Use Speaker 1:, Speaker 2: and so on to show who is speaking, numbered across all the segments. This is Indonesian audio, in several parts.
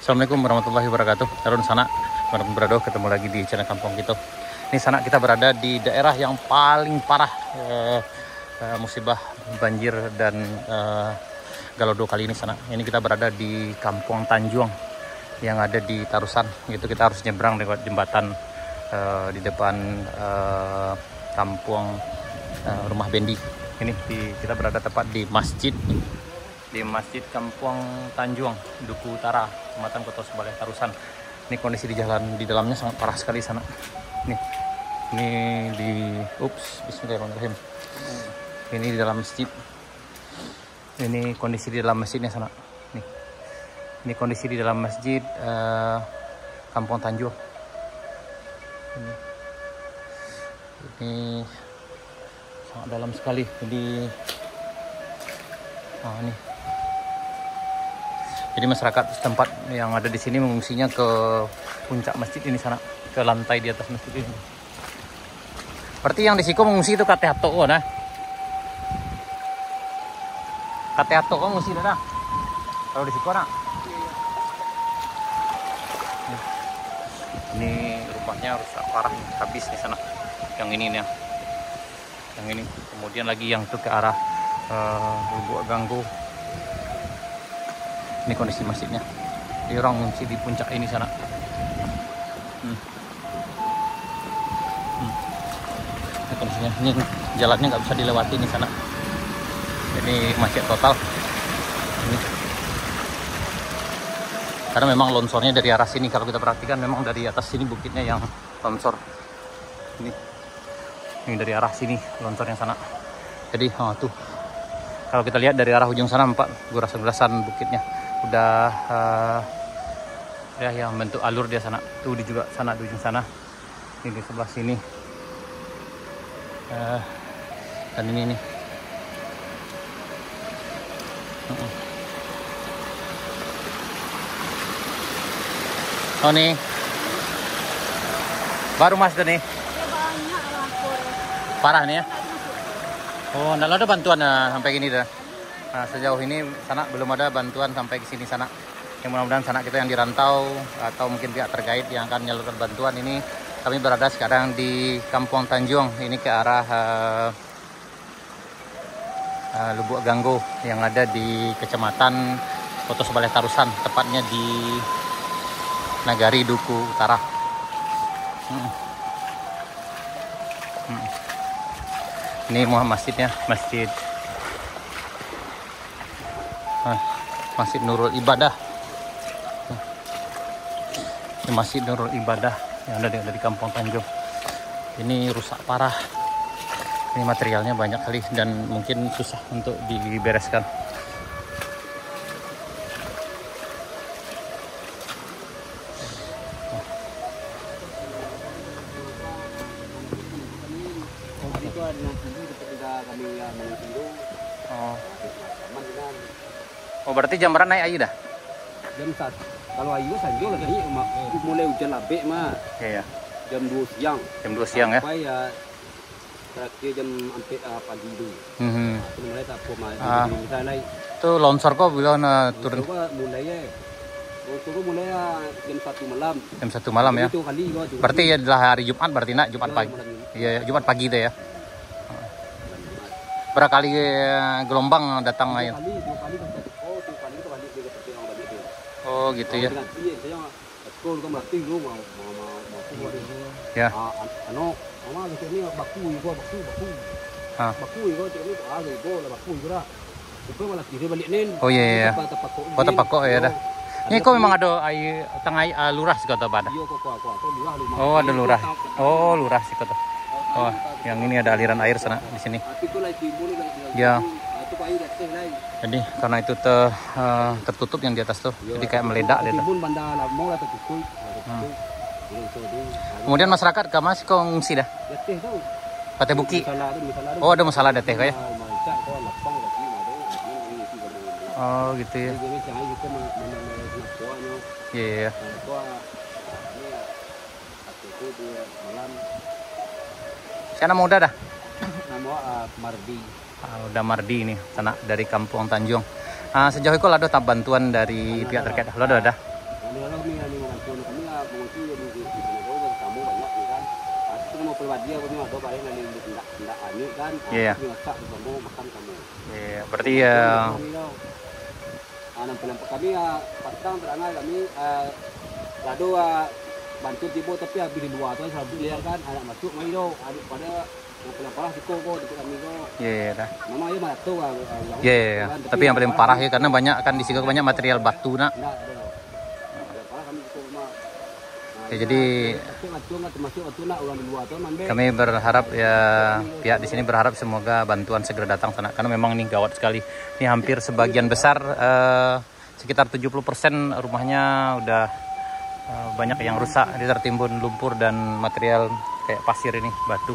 Speaker 1: Assalamualaikum warahmatullahi wabarakatuh. Harun sana, berado ketemu lagi di channel Kampung kita. Ini sana kita berada di daerah yang paling parah musibah banjir dan galodo kali ini sana. Ini kita berada di Kampung Tanjuang yang ada di Tarusan. Gitu kita harus nyebrang lewat jembatan di depan kampung rumah Bendi. Ini kita berada tepat di masjid. Di Masjid Kampung Tanjuang, Duku Utara, Kecamatan Kota Sebaleh, Tarusan. Ini kondisi di jalan di dalamnya sangat parah sekali sana. Ini di Bismillahirrahmanirrahim. Ini di dalam masjid. Ini kondisi di dalam masjidnya sana. Ini kondisi di dalam masjid Kampung Tanjuang. Ini sangat dalam sekali. Jadi masyarakat setempat yang ada di sini mengungsinya ke puncak masjid ini sana, ke lantai di atas masjid ini. Berarti yang di Siko mengungsi itu kate hato nah. Kate hato mengungsi dah. Kalau di Siko nak. Ini rumahnya rusak parah, habis di sana. Yang ini nih. Yang ini. Kemudian lagi yang tuh ke arah Lubuk Ganggu. Ini kondisi masjidnya. Di orang mengungsi di puncak ini sana. Ini kondisinya. Ini jalannya nggak bisa dilewati di sana. Ini macet total. Ini. Karena memang longsornya dari arah sini. Kalau kita perhatikan memang dari atas sini bukitnya yang longsor. Ini dari arah sini longsornya sana. Jadi tuh. Kalau kita lihat dari arah ujung sana 4 gurasan-gurasan bukitnya. Udah yang bentuk alur dia sana. Tuh di juga sana di ujung sana. Ini di sebelah sini. Dan ini nih. Oh nih. Baru mas nih. Parah nih ya. Oh, nggak ada bantuan sampai gini dah. Nah, sejauh ini sana belum ada bantuan sampai ke sini sana. Yang mudah-mudahan sana kita yang dirantau atau mungkin pihak terkait yang akan menyalurkan bantuan ini. Kami berada sekarang di Kampung Tanjuang. Ini ke arah Lubuk Ganggu yang ada di Kecamatan Kota Sebaleh, Tarusan. Tepatnya di Nagari Duku Utara. Ini masjidnya, Masjid Nurul Ibadah. Ini Masjid Nurul Ibadah yang ada di Kampung Tanjuang. Ini rusak parah. Ini materialnya banyak kali dan mungkin susah untuk dibereskan. Oh berarti jam berapa naik ayu dah?
Speaker 2: Jam 1. Kalau ayu sanjo lah tadi mulai hujan labek mah.
Speaker 1: Iya.
Speaker 2: Jam 2 siang.
Speaker 1: Jam 2 siang ya.
Speaker 2: Sampai ya terakhir jam sampai pagi itu. Mulai tak poma misalnya.
Speaker 1: Itu longsor kok belum turun.
Speaker 2: Mulai ya. Longsor mulai jam 1 malam.
Speaker 1: Jam 1 malam ya.
Speaker 2: Itu kali gua.
Speaker 1: Berarti ya adalah hari Jumat berarti nak Jumat pagi. Iya, Jumat pagi itu ya. Berapa kali gelombang datang air?
Speaker 2: 2 kali kan. Kali itu balik dia seperti orang balik dia.
Speaker 1: Oh gitu ya.
Speaker 2: Saya sekolah kan berarti lu mau
Speaker 1: Ya.
Speaker 2: Mama di sini baku. Baku itu jadi ada itu lah baku juga. Itu malah kiri balik nen.
Speaker 1: Oh iya. Kota Pakok ya dah. Ini kok memang ada air tengah lurah sih kota pada.
Speaker 2: Iya kok lurah.
Speaker 1: Oh ada lurah. Oh lurah sih kota. Oh yang ini ada aliran air sana di sini. Ya. Jadi karena itu tertutup yang di atas tuh, jadi kayak meledak dia. Kemudian masyarakat ke masih ngungsi dah. Pate Buki. Oh ada masalah ada teh kayak. Oh gitu ya. Iya. Siapa muda dah?
Speaker 2: Nama Mardi.
Speaker 1: Udah Mardi ini, sana dari Kampung Tanjuang. Sejauh itu ada bantuan dari pihak terkait. Lo ada?
Speaker 2: Kadang-kadang kami yang membantu kami mengungsi di Penado kamu banyak kan. Itu mau keluar dia kami ada barang yang tidak aneh kan. Kami masak di kamu makan kamu.
Speaker 1: Iya, berarti ya.
Speaker 2: Anak pelan kami patang terangai kami lado bantu tibo tapi habis di luar tu selalu dia kan anak masuk mai do adik pada yang paling parah siko kok dekat kami kok.
Speaker 1: Iya dah.
Speaker 2: Mama ya mana tu
Speaker 1: Iya. Tapi yang paling parah ya karena banyak kan di sini banyak material batu nak. Ya, jadi kami berharap ya pihak di sini berharap semoga bantuan segera datang sana karena memang ini gawat sekali. Ini hampir sebagian besar sekitar 70% rumahnya udah banyak yang rusak, ini tertimbun lumpur dan material kayak pasir ini, batu.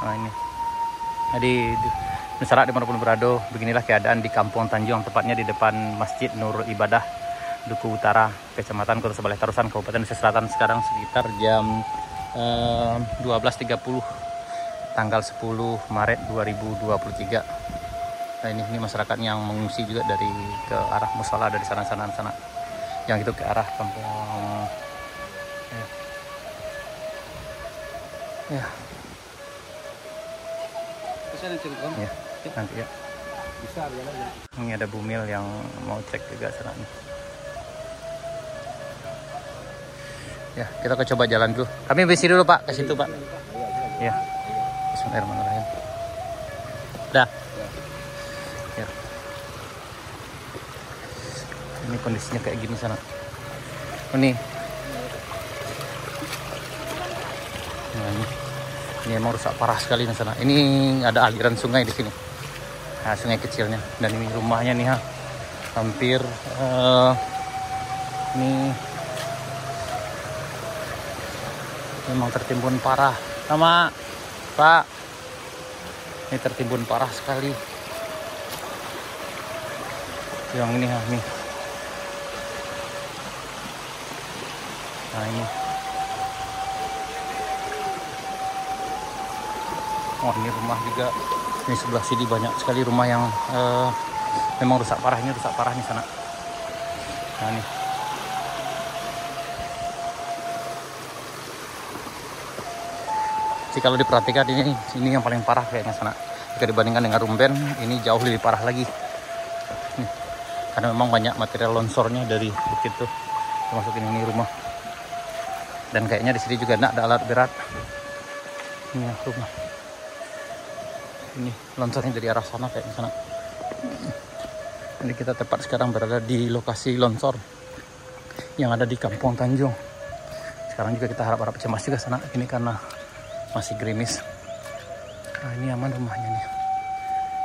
Speaker 1: Nah ini. Jadi masyarakat dimanapun berada, beginilah keadaan di Kampung Tanjung, tepatnya di depan Masjid Nur Ibadah Duku Utara, Kecamatan Kota Sebaleh Tarusan, Kabupaten Aceh Selatan. Sekarang sekitar jam 12.30 tanggal 10 Maret 2023. Nah ini masyarakat yang mengungsi juga dari ke arah musola dari sana. Yang itu ke arah kampung ya. Nanti ya.
Speaker 2: Besar ya.
Speaker 1: Ini ada Bumil yang mau cek juga sana nih. Ya, kita coba jalan dulu. Kami besi dulu Pak, ke situ Pak. Ya. Bismillahirrahmanirrahim. Dah. Ya. Ini kondisinya kayak gini sana. Ini. Nah, ini emang rusak parah sekali di sana. Ini ada aliran sungai di sini. Nah, sungai kecilnya. Dan ini rumahnya nih ha. Hampir ini memang tertimbun parah. Sama Pak. Ini tertimbun parah sekali. Yang ini ha nih. Nah ini. Oh ini rumah juga. Ini sebelah sini banyak sekali rumah yang memang rusak parah. Ini rusak parah nih sana. Nah ini. Jadi kalau diperhatikan ini yang paling parah kayaknya sana. Jika dibandingkan dengan Rumben, ini jauh lebih parah lagi. Nih. Karena memang banyak material longsornya dari bukit tuh. Termasuk ini rumah. Dan kayaknya di sini juga ada alat berat. Ini rumah. Ini longsornya dari arah sana kayak sana. Jadi kita tepat sekarang berada di lokasi longsor yang ada di Kampung Tanjung. Sekarang juga kita harap cemas juga sana. Ini karena masih gerimis. Nah ini aman rumahnya nih.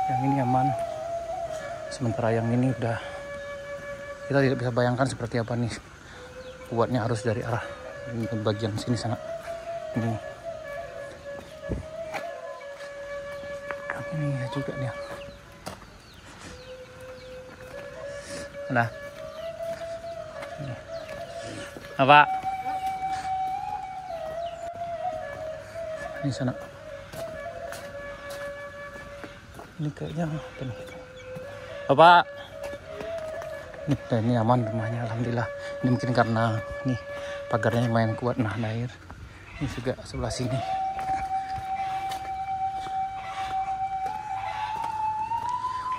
Speaker 1: Yang ini aman. Sementara yang ini udah kita tidak bisa bayangkan seperti apa nih. Kuatnya arus dari arah bagian sini sana. Ini juga nih. Nah. Ini. Apa? Ini sana. Ini kayaknya apa nih? Bapak. Ini aman rumahnya, alhamdulillah. Ini mungkin karena nih pagarnya lumayan kuat nahan air. Ini juga sebelah sini.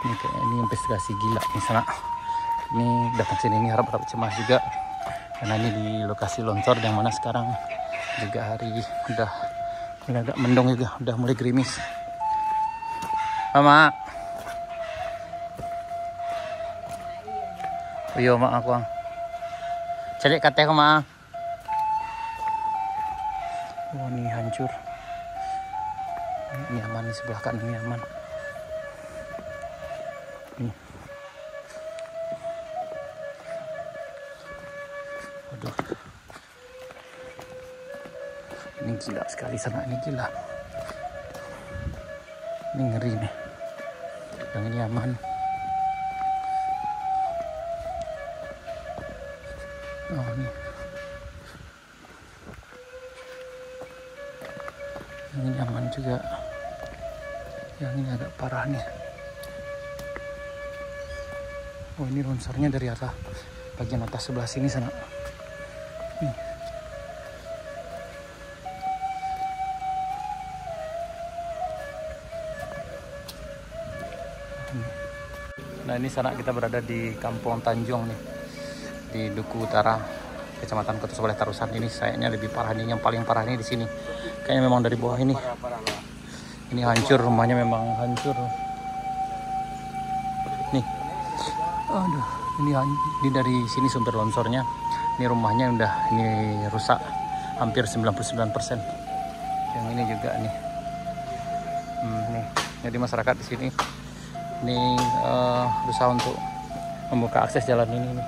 Speaker 1: Ini kayaknya ini investigasi gila nih sana. Ini datang sini ini harap cemas juga. Karena ini di lokasi longsor yang mana sekarang juga hari udah agak mendung juga, udah mulai gerimis. Mama. Oh iya mak aku. Cari katanya ke mak. Oh ini hancur. Ini aman di sebelah kanan ini aman. Ini. Waduh. Ini gila sekali sana, ini gila. Ini ngeri nih. Yang ini aman. Oh ini. Yang ini aman juga. Yang ini agak parah nih. Oh ini longsornya dari arah bagian atas sebelah sini sana. Nih. Nah ini sana kita berada di Kampung Tanjung nih, di Duku Utara, Kecamatan Kota Sebelah Tarusan. Ini sayangnya lebih parah nih, yang paling parah nih di sini. Kayaknya memang dari bawah ini. Ini hancur, rumahnya memang hancur. Nih, aduh, ini dari sini sumber longsornya. Ini rumahnya udah ini rusak hampir 99%. Yang ini juga nih. Nih, jadi masyarakat di sini ini berusaha untuk membuka akses jalan ini nih.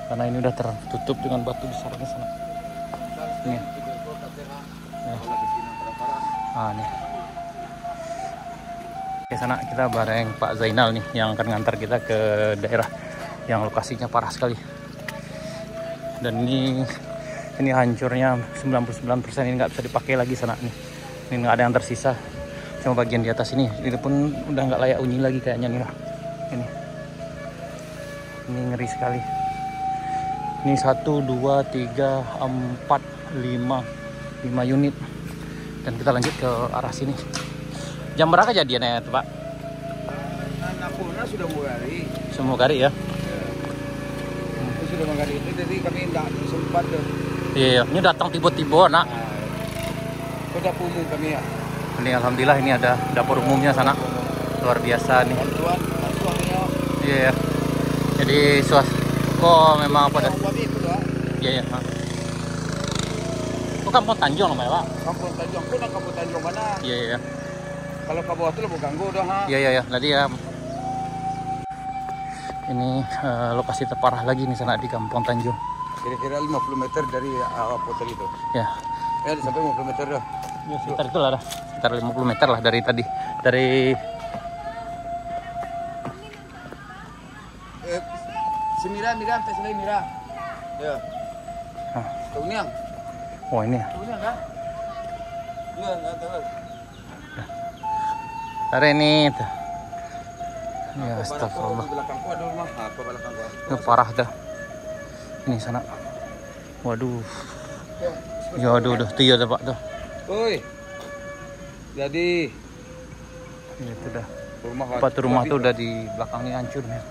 Speaker 1: Karena ini udah tertutup dengan batu besar di sana. Nih. Nih. Ke sana kita bareng Pak Zainal nih yang akan ngantar kita ke daerah yang lokasinya parah sekali. Dan ini hancurnya 99%, ini nggak bisa dipakai lagi sana nih. Ini nggak ada yang tersisa. Cuma bagian di atas ini pun udah nggak layak huni lagi kayaknya nih lah. Ini ngeri sekali. Ini 1, 2, 3, 4, 5 unit. Dan kita lanjut ke arah sini. Jam berapa kejadiannya itu Pak?
Speaker 2: Anaknya sudah mengari.
Speaker 1: Semua kari ya?
Speaker 2: Sudah mengari itu, jadi kami tidak sempat tuh.
Speaker 1: Iya, ini datang tiba-tiba nak.
Speaker 2: Ke dapur umum kami ya.
Speaker 1: Ini alhamdulillah ini ada dapur umumnya sana. Luar biasa nih.
Speaker 2: Bantuannya.
Speaker 1: Iya. Jadi kok memang apa dah? Iya. Oh, Kampung Tanjung namanya Pak?
Speaker 2: Kampung Tanjung. Kau nak Kampung Tanjung mana?
Speaker 1: Iya.
Speaker 2: Kalau ke bawah itu lo ganggu dong ha.
Speaker 1: Iya. Tadi ya. Ini lokasi terparah lagi nih sana di Kampung Tanjung.
Speaker 2: Kira-kira 50 meter dari hotel itu.
Speaker 1: Ya.
Speaker 2: Sampai 50 meter dah.
Speaker 1: Ya sekitar itu lah. Sekitar 50 meter lah dari tadi. Dari
Speaker 2: Mira, tes lagi Mira. Ya. Keuniang.
Speaker 1: Oh ini.
Speaker 2: Keuniang kan? Iya, tahu.
Speaker 1: Ada ini tuh. Ya astagfirullah.
Speaker 2: Di belakangku ada rumah. Apa belakangku?
Speaker 1: Ini parah dah. Ini sana. Waduh. Ya aduh tuh ya Pak tuh.
Speaker 2: Oi. Jadi
Speaker 1: itu dah.
Speaker 2: Rumah
Speaker 1: tuh udah di belakang ini hancur nih.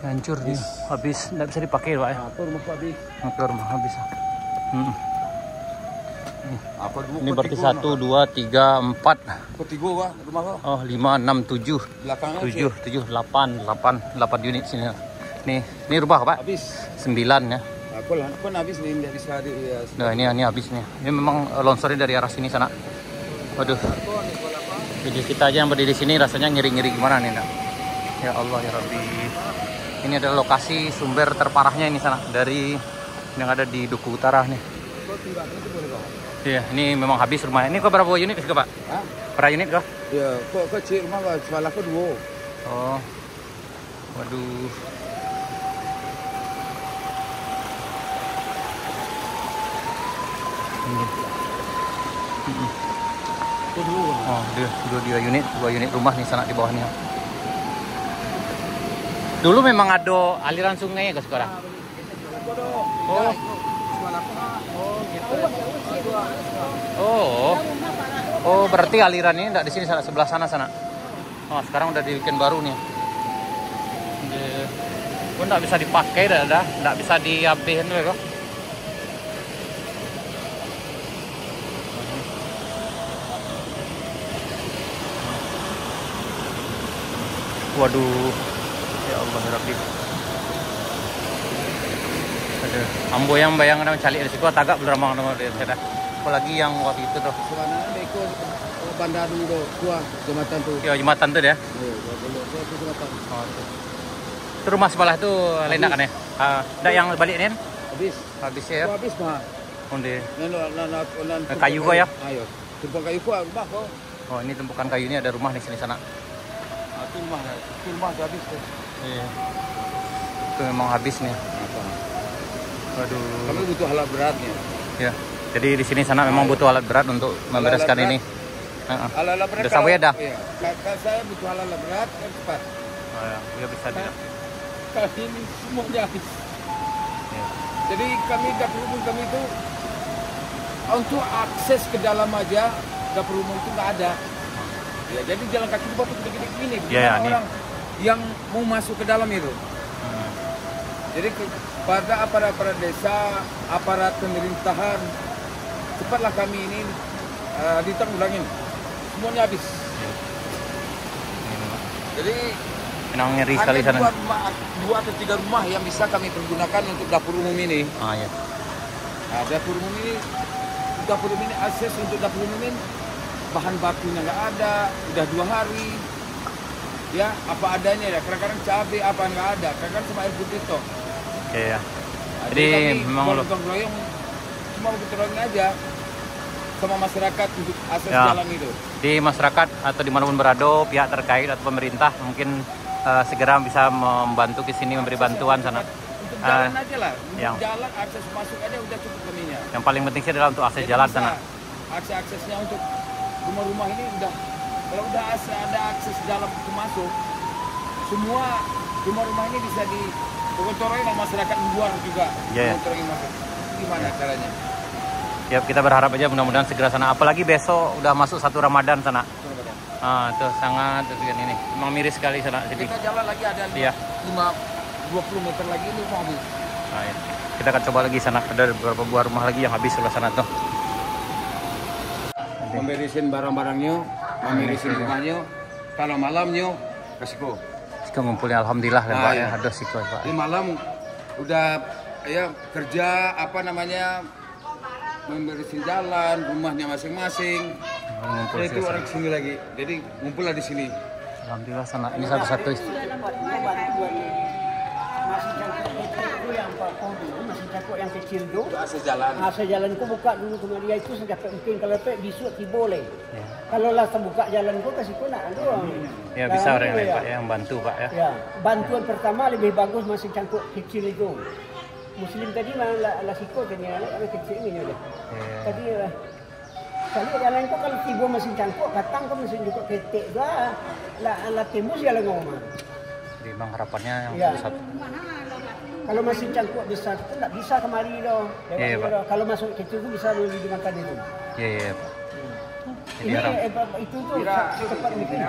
Speaker 1: Hancur nih. Habis enggak bisa dipakai Pak ya.
Speaker 2: Apa rumahku habis?
Speaker 1: Rumah habis. Ini berarti 1, 2, 3, 4.
Speaker 2: Ketiga Pak, rumah kau.
Speaker 1: Oh, 5, 6, 7.
Speaker 2: Belakangnya
Speaker 1: 7, 8 unit sini. Ini rumah Pak?
Speaker 2: Habis.
Speaker 1: 9 ya.
Speaker 2: Aku pun habis nih, enggak bisa di ya.
Speaker 1: Nah, ini habis nih. Ini memang longsornya dari arah sini sana. Waduh. Jadi kita aja yang berdiri di sini rasanya ngeri-ngeri gimana nih, Nak? Ya Allah ya Rabbi. Ini adalah lokasi sumber terparahnya ini sana dari yang ada di Duku Utara nih. Iya, ini memang habis rumahnya. Ini kok berapa unit sih, Pak?
Speaker 2: Hah?
Speaker 1: Berapa unit kok?
Speaker 2: Ya, kok kecil rumah kok sebelah aku 2.
Speaker 1: Oh. Waduh. Ini. Oh, dua unit rumah nih sana di bawahnya. Dulu memang ada aliran sungai ke sekarang. Oh. Gitu. Oh, berarti aliran ini enggak di sini sana, sebelah sana. Oh, sekarang udah dibikin baru nih. Pun enggak bisa dipakai dah, enggak bisa diapain kok. Waduh. Ya Allah ya Rabbi. Ada ambo yang bayang nama calik di situ tagak beramang nama dia saya. Apalagi yang waktu itu tuh.
Speaker 2: Sebenarnya Eko bandar dulu tua jembatan tuh.
Speaker 1: Ya jembatan tuh ya. Oh, itu rumah sebelah itu lain kan ya? Ada yang balik nih? Habis ya.
Speaker 2: Habis mah.
Speaker 1: Onde.
Speaker 2: Kayu
Speaker 1: kok ya?
Speaker 2: Ayo. Tumpukan kayu kok rumah kok.
Speaker 1: Oh, ini tumpukan kayu ini ada rumah di sini sana.
Speaker 2: Itu rumah habis tuh.
Speaker 1: Iya. Itu memang habis nih. Waduh.
Speaker 2: Kami butuh alat beratnya.
Speaker 1: Ya. Jadi di sini sana memang butuh alat berat untuk membereskan ini.
Speaker 2: Alat berat.
Speaker 1: Udah sampai ada.
Speaker 2: Iya. Saya butuh alat berat yang cepat.
Speaker 1: Oh ya, bisa tidak.
Speaker 2: Kali ini semuanya habis.
Speaker 3: Jadi kami dapur umum kami itu untuk akses ke dalam aja dapur umum itu nggak ada. Ya, jadi jalan kaki itu batu gede-gede gini.
Speaker 1: Ya,
Speaker 3: orang yang mau masuk ke dalam itu. Jadi kepada aparat desa, aparat pemerintahan, cepatlah kami ini ditanggulangin. Semuanya habis. Jadi
Speaker 1: Memang ngeri sekali sana.
Speaker 3: dua atau tiga rumah yang bisa kami pergunakan untuk dapur umum ini.
Speaker 1: Ya.
Speaker 3: Nah, dapur umum ini akses untuk dapur umum ini bahan bakunya nggak ada, udah 2 hari. Ya, apa adanya ya. Kadang-kadang cabai apa nggak ada, kadang-kadang cuma air putih toh.
Speaker 1: Iya.
Speaker 3: Nah,
Speaker 1: Jadi
Speaker 3: memang
Speaker 1: memang
Speaker 3: gotong royong cuma gotong royong aja sama masyarakat untuk akses
Speaker 1: Ya.
Speaker 3: jalan itu.
Speaker 1: di masyarakat atau dimanapun berada, pihak terkait atau pemerintah mungkin segera bisa membantu ke sini, memberi bantuan sana.
Speaker 3: Untuk jalan aja lah, untuk
Speaker 1: yang-
Speaker 3: jalan akses masuk aja udah cukup kaminya.
Speaker 1: Yang paling penting sih adalah untuk akses
Speaker 3: Jadi
Speaker 1: jalan
Speaker 3: bisa
Speaker 1: sana.
Speaker 3: Akses-aksesnya untuk rumah-rumah ini udah, kalau udah ada akses jalan untuk masuk, semua rumah-rumah ini bisa dikontrolin sama masyarakat luar juga.
Speaker 1: Iya.
Speaker 3: Kontrolin masuk. Gimana caranya?
Speaker 1: Ya kita berharap aja mudah-mudahan segera sana. Apalagi besok udah masuk 1 Ramadan sana. Itu sangat ini. Memang miris sekali sana. Jadi
Speaker 3: Kita jalan lagi ada
Speaker 1: Iya.
Speaker 3: 20 meter lagi ini mau habis.
Speaker 1: ya. Kita akan coba lagi sana. Ada beberapa buah rumah lagi yang habis sebelah sana tuh.
Speaker 3: Memberisin barang-barangnya, memberisin rumahnya. Kalau malamnya resiko.
Speaker 1: Kita ngumpulnya alhamdulillah lah Pak.
Speaker 3: Iya.
Speaker 1: Ada sih Pak.
Speaker 3: Di malam udah ya kerja apa namanya memberisin jalan rumahnya masing-masing.
Speaker 1: Ngumpul
Speaker 3: Jadi itu
Speaker 1: sih.
Speaker 3: orang sini lagi. Jadi ngumpullah di sini.
Speaker 1: Alhamdulillah sana. Ini satu-satu.
Speaker 4: Masih cangkuk itu yang Pak dulu, masih cangkuk yang kecil tu.
Speaker 3: Akses jalan.
Speaker 4: Asal jalan ku buka dulu ke dia itu sejak mungkin kalau pek bisu ti boleh.
Speaker 1: Ya.
Speaker 4: Kalau lah terbuka jalan ku kasih ku nak doang.
Speaker 1: Ya bisa orang lain Pak ya, yang bantu Pak ya.
Speaker 4: Ya, bantuan pertama lebih bagus masih cangkuk kecil itu. Muslim tadi lah siko tanya ada kecil ini ada.
Speaker 1: Ya.
Speaker 4: Tadi kalau jalan ku kalau tiba masih cangkuk, katang ku masih juga ketek juga. Lah tembus jalan ngomong.
Speaker 1: Jadi memang harapannya yang
Speaker 4: Ya.
Speaker 1: satu.
Speaker 4: Kalau masih cangkuk besar itu tak bisa kemari doh.
Speaker 1: Iya, Pak.
Speaker 4: Kalau masuk kecil itu bisa beli dimakan itu.
Speaker 1: Iya iya Pak. Jadi
Speaker 4: Ini
Speaker 1: orang
Speaker 4: itu tuh cepat mungkin.